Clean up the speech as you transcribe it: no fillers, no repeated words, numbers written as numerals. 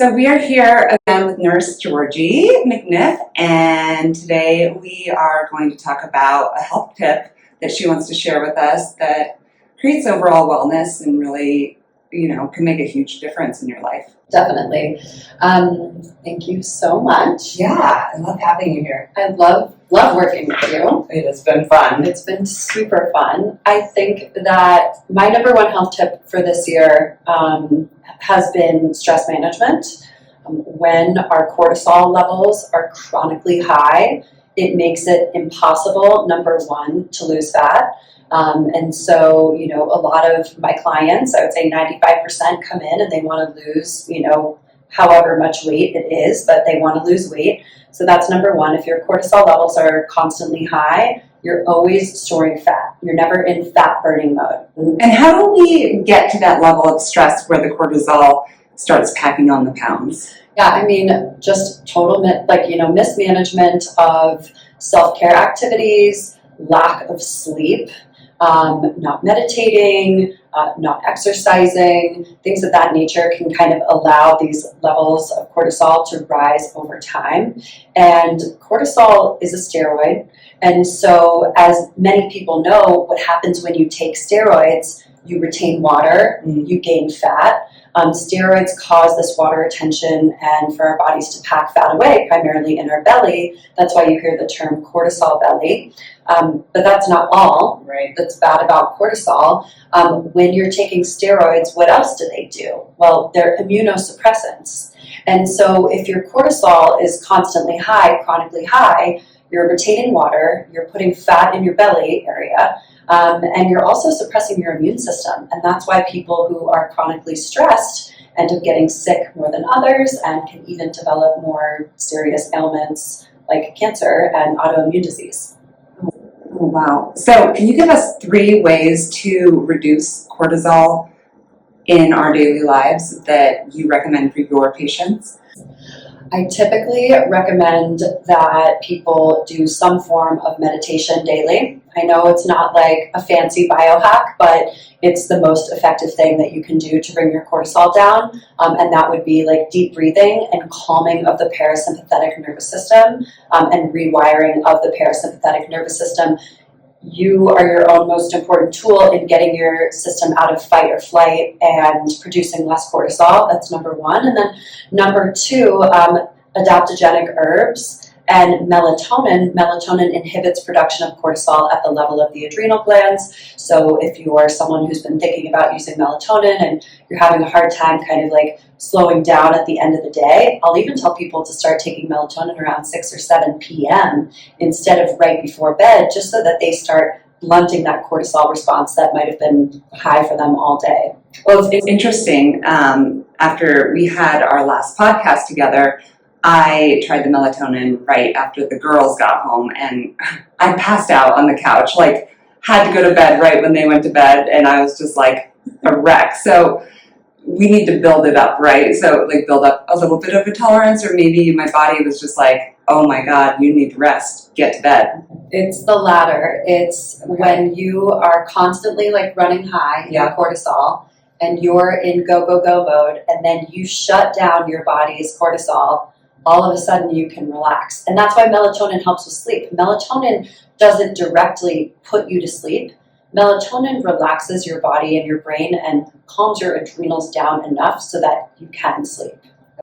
So we are here again with Nurse Georgie McNiff, and today we are going to talk about a health tip that she wants to share with us that creates overall wellness and really, can make a huge difference in your life. Definitely. Thank you so much. Yeah, I love having you here. I love working with you. It has been fun. It's been super fun. I think that my number one health tip for this year has been stress management. When our cortisol levels are chronically high, it makes it impossible, number one, to lose fat. And so, a lot of my clients, I would say 95% come in and they want to lose, however much weight it is, but they want to lose weight. So that's number one. If your cortisol levels are constantly high, you're always storing fat. You're never in fat burning mode. And how do we get to that level of stress where the cortisol starts packing on the pounds? Yeah, I mean, just total, mismanagement of self-care activities, lack of sleep, not meditating, not exercising, things of that nature can kind of allow these levels of cortisol to rise over time. And cortisol is a steroid. And so, as many people know, what happens when you take steroids, you retain water, you gain fat. Steroids cause this water retention and for our bodies to pack fat away, primarily in our belly. That's why you hear the term cortisol belly. But that's not all that's bad about cortisol. When you're taking steroids, what else do they do? Well, they're immunosuppressants. And so if your cortisol is constantly high, chronically high, you're retaining water, you're putting fat in your belly area, and you're also suppressing your immune system. And that's why people who are chronically stressed end up getting sick more than others and can even develop more serious ailments like cancer and autoimmune disease. Oh, wow. So can you give us 3 ways to reduce cortisol in our daily lives that you recommend for your patients? I typically recommend that people do some form of meditation daily. I know it's not like a fancy biohack, but it's the most effective thing that you can do to bring your cortisol down. And that would be like deep breathing and calming of the parasympathetic nervous system and rewiring of the parasympathetic nervous system. You are your own most important tool in getting your system out of fight or flight and producing less cortisol. That's number one. And then number 2, adaptogenic herbs and melatonin. Melatonin inhibits production of cortisol at the level of the adrenal glands. So if you are someone who's been thinking about using melatonin and you're having a hard time kind of like slowing down at the end of the day, I'll even tell people to start taking melatonin around 6 or 7 p.m. instead of right before bed, just so that they start blunting that cortisol response that might have been high for them all day. Well, it's interesting. After we had our last podcast together, I tried the melatonin right after the girls got home, and I passed out on the couch, had to go to bed right when they went to bed, and I was just like a wreck. So we need to build it up, right? So build up a little bit of a tolerance, or maybe my body was just like, oh my God, you need to rest, get to bed. It's the latter. It's when you are constantly running high in your cortisol and you're in go, go, go mode, and then you shut down your body's cortisol, all of a sudden you can relax. And that's why melatonin helps with sleep. Melatonin doesn't directly put you to sleep. Melatonin relaxes your body and your brain and calms your adrenals down enough so that you can sleep.